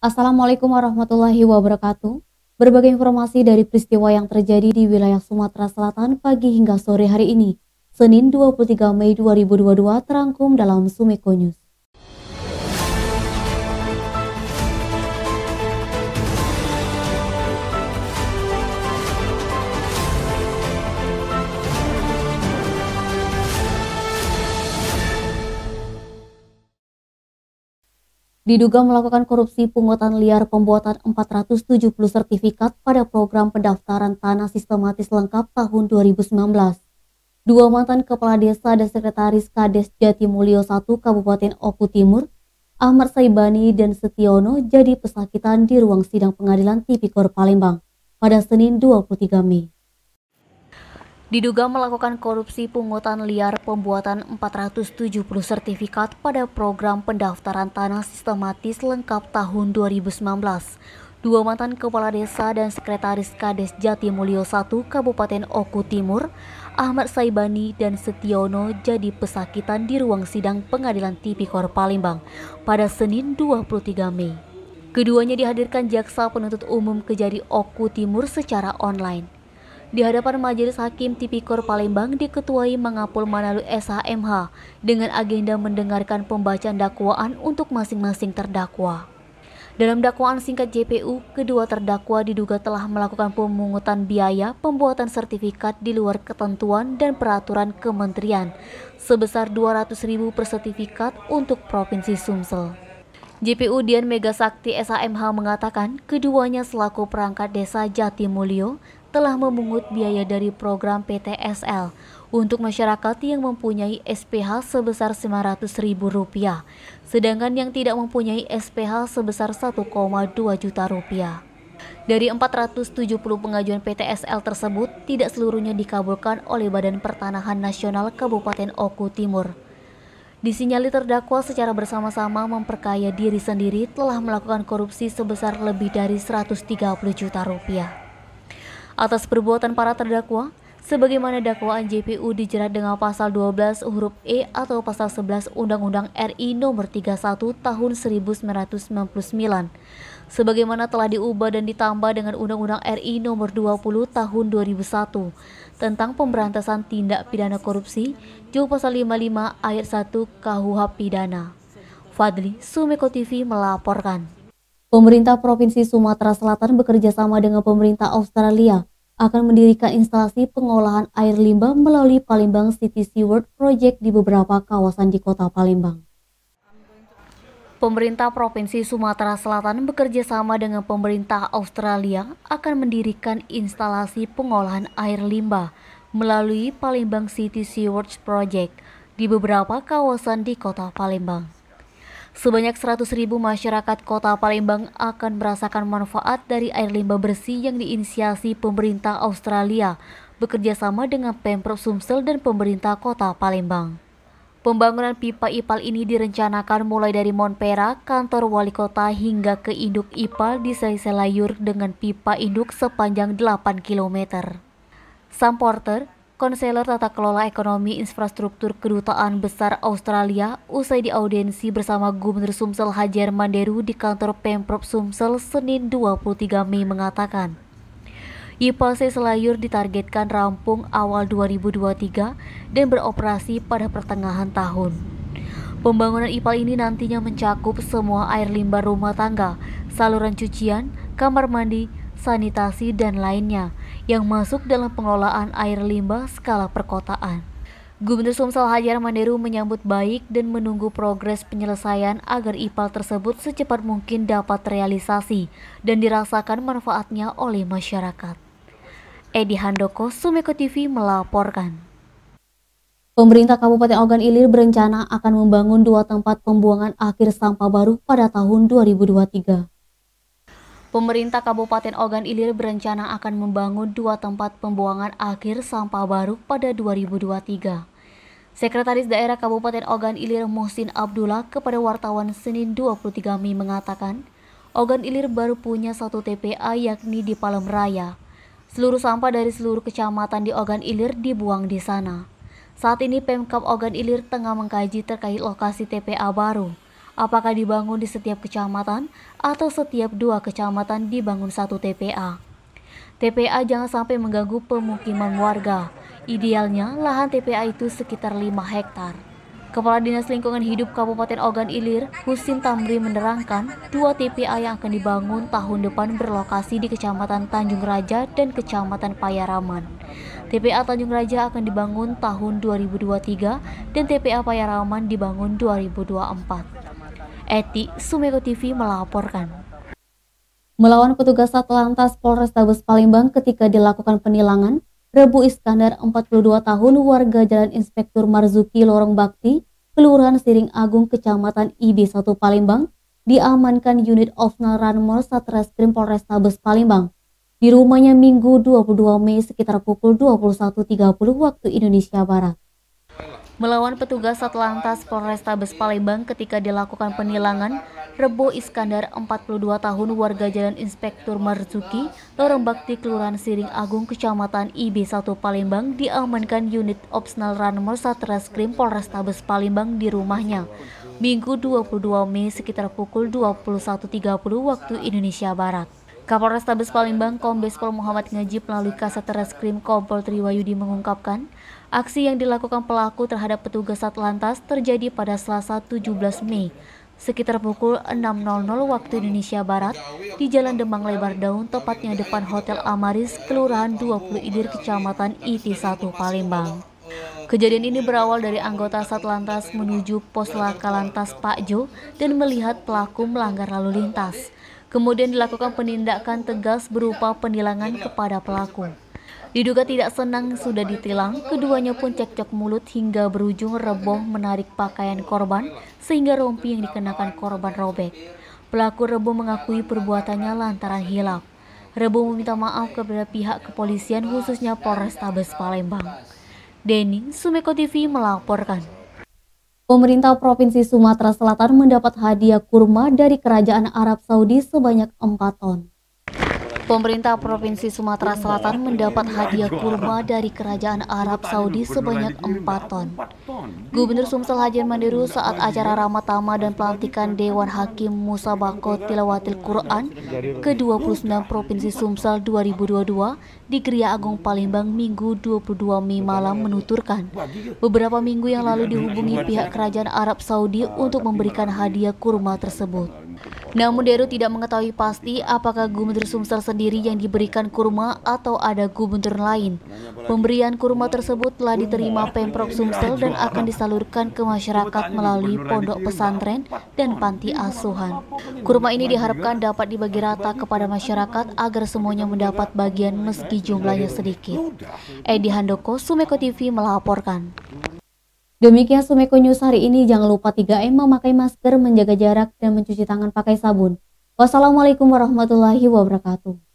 Assalamualaikum warahmatullahi wabarakatuh. Berbagai informasi dari peristiwa yang terjadi di wilayah Sumatera Selatan pagi hingga sore hari ini, Senin 23 Mei 2022 terangkum dalam Sumeko News. Diduga melakukan korupsi pungutan liar pembuatan 470 sertifikat pada program pendaftaran tanah sistematis lengkap tahun 2019. Dua mantan kepala desa dan sekretaris Kades Jatimulyo I Kabupaten Oku Timur, Ahmad Saibani dan Setiono jadi pesakitan di ruang sidang Pengadilan Tipikor Palembang pada Senin 23 Mei. Diduga melakukan korupsi pungutan liar pembuatan 470 sertifikat pada program pendaftaran tanah sistematis lengkap tahun 2019. Dua mantan kepala desa dan sekretaris Kades Jatimulyo I Kabupaten Oku Timur, Ahmad Saibani dan Setiono jadi pesakitan di ruang sidang Pengadilan Tipikor Palembang pada Senin 23 Mei. Keduanya dihadirkan jaksa penuntut umum Kejari Oku Timur secara online. Di hadapan Majelis Hakim Tipikor Palembang diketuai Mangapol Manalu SHMH dengan agenda mendengarkan pembacaan dakwaan untuk masing-masing terdakwa. Dalam dakwaan singkat JPU, kedua terdakwa diduga telah melakukan pemungutan biaya pembuatan sertifikat di luar ketentuan dan peraturan kementerian sebesar 200.000 per sertifikat untuk Provinsi Sumsel. JPU Dian Megasakti SHMH mengatakan keduanya selaku perangkat desa Jatimulyo telah memungut biaya dari program PTSL untuk masyarakat yang mempunyai SPH sebesar Rp900.000, sedangkan yang tidak mempunyai SPH sebesar Rp1,2 juta. Dari 470 pengajuan PTSL tersebut, tidak seluruhnya dikabulkan oleh Badan Pertanahan Nasional Kabupaten Oku Timur. Disinyalir terdakwa secara bersama-sama memperkaya diri sendiri telah melakukan korupsi sebesar lebih dari Rp130 juta. Atas perbuatan para terdakwa, sebagaimana dakwaan JPU dijerat dengan pasal 12 huruf E atau pasal 11 Undang-Undang RI Nomor 31 Tahun 1999, sebagaimana telah diubah dan ditambah dengan Undang-Undang RI Nomor 20 Tahun 2001 tentang pemberantasan tindak pidana korupsi, Junto pasal 55 ayat 1 KUH Pidana. Fadli, Sumeko TV melaporkan. Pemerintah Provinsi Sumatera Selatan bekerja sama dengan pemerintah Australia akan mendirikan instalasi pengolahan air limbah melalui Palembang City Sewage Project di beberapa kawasan di Kota Palembang. Pemerintah Provinsi Sumatera Selatan bekerja sama dengan pemerintah Australia akan mendirikan instalasi pengolahan air limbah melalui Palembang City Sewage Project di beberapa kawasan di Kota Palembang. Sebanyak 100.000 masyarakat Kota Palembang akan merasakan manfaat dari air limbah bersih yang diinisiasi pemerintah Australia bekerja sama dengan Pemprov Sumsel dan pemerintah Kota Palembang. Pembangunan pipa IPAL ini direncanakan mulai dari Monpera, kantor wali kota hingga ke induk IPAL di Selayur dengan pipa induk sepanjang 8 km. Sam Porter, Konselor Tata Kelola Ekonomi Infrastruktur Kedutaan Besar Australia, usai diaudiensi bersama Gubernur Sumsel Hajar Manderu di kantor Pemprov Sumsel Senin 23 Mei mengatakan, IPAL Selayur ditargetkan rampung awal 2023 dan beroperasi pada pertengahan tahun. Pembangunan IPAL ini nantinya mencakup semua air limbah rumah tangga, saluran cucian, kamar mandi, sanitasi, dan lainnya yang masuk dalam pengelolaan air limbah skala perkotaan. Gubernur Sumsel Hajar Manderu menyambut baik dan menunggu progres penyelesaian agar IPAL tersebut secepat mungkin dapat realisasi dan dirasakan manfaatnya oleh masyarakat. Edi Handoko, Sumeko TV melaporkan. Pemerintah Kabupaten Ogan Ilir berencana akan membangun 2 tempat pembuangan akhir sampah baru pada tahun 2023. Pemerintah Kabupaten Ogan Ilir berencana akan membangun 2 tempat pembuangan akhir sampah baru pada 2023. Sekretaris Daerah Kabupaten Ogan Ilir Muhsin Abdullah kepada wartawan Senin 23 Mei mengatakan, Ogan Ilir baru punya 1 TPA yakni di Palem Raya. Seluruh sampah dari seluruh kecamatan di Ogan Ilir dibuang di sana. Saat ini Pemkab Ogan Ilir tengah mengkaji terkait lokasi TPA baru. Apakah dibangun di setiap kecamatan atau setiap 2 kecamatan dibangun 1 TPA? TPA jangan sampai mengganggu pemukiman warga. Idealnya lahan TPA itu sekitar 5 hektar. Kepala Dinas Lingkungan Hidup Kabupaten Ogan Ilir, Husin Tamri menerangkan 2 TPA yang akan dibangun tahun depan berlokasi di Kecamatan Tanjung Raja dan Kecamatan Payaraman. TPA Tanjung Raja akan dibangun tahun 2023 dan TPA Payaraman dibangun 2024. Eti, Sumeko TV melaporkan. Melawan petugas Satlantas Polrestabes Palembang ketika dilakukan penilangan, Rebu Iskandar, 42 tahun, warga Jalan Inspektur Marzuki, Lorong Bakti, Kelurahan Siring Agung, Kecamatan IB1 Palembang, diamankan unit Opsnal Ranmor Satreskrim Polrestabes Palembang di rumahnya Minggu 22 Mei sekitar pukul 21.30 waktu Indonesia Barat. Melawan petugas Satlantas Polrestabes Palembang ketika dilakukan penilangan, Rebo Iskandar, 42 tahun, warga Jalan Inspektur Marzuki, Lorong Bakti, Kelurahan Siring Agung, Kecamatan IB1 Palembang, diamankan unit Opsnal Ranmor Satreskrim Polrestabes Palembang di rumahnya Minggu 22 Mei sekitar pukul 21.30 waktu Indonesia Barat. Kapolrestabes Palembang Kombes Pol Muhammad Ngajib melalui Kasat Reskrim Kompol Triwayudi mengungkapkan, aksi yang dilakukan pelaku terhadap petugas Satlantas terjadi pada Selasa 17 Mei sekitar pukul 6.00 waktu Indonesia Barat di Jalan Demang Lebar Daun, tepatnya depan Hotel Amaris, Kelurahan 20 Ilir, Kecamatan IT1 Palembang. Kejadian ini berawal dari anggota Satlantas menuju pos Laka Lantas Pak Jo dan melihat pelaku melanggar lalu lintas. Kemudian dilakukan penindakan tegas berupa penilangan kepada pelaku. Diduga tidak senang sudah ditilang, keduanya pun cekcok mulut hingga berujung Rebo menarik pakaian korban sehingga rompi yang dikenakan korban robek. Pelaku Rebo mengakui perbuatannya lantaran hilaf. Rebo meminta maaf kepada pihak kepolisian khususnya Polrestabes Palembang. Denny, Sumeko TV melaporkan. Pemerintah Provinsi Sumatera Selatan mendapat hadiah kurma dari Kerajaan Arab Saudi sebanyak 4 ton. Pemerintah Provinsi Sumatera Selatan mendapat hadiah kurma dari Kerajaan Arab Saudi sebanyak 4 ton. Gubernur Sumsel Hajar Mandiru saat acara Ramatama dan pelantikan Dewan Hakim Musabaqah Tilawatil Quran ke-29 Provinsi Sumsel 2022 di Geria Agung Palembang Minggu 22 Mei malam menuturkan, beberapa minggu yang lalu dihubungi pihak Kerajaan Arab Saudi untuk memberikan hadiah kurma tersebut. Namun Deru tidak mengetahui pasti apakah Gubernur Sumsel sendiri yang diberikan kurma atau ada gubernur lain. Pemberian kurma tersebut telah diterima Pemprov Sumsel dan akan disalurkan ke masyarakat melalui pondok pesantren dan panti asuhan. Kurma ini diharapkan dapat dibagi rata kepada masyarakat agar semuanya mendapat bagian meski jumlahnya sedikit. Edi Handoko, Sumeko TV melaporkan. Demikian Sumeko News hari ini. Jangan lupa 3M, memakai masker, menjaga jarak, dan mencuci tangan pakai sabun. Wassalamualaikum warahmatullahi wabarakatuh.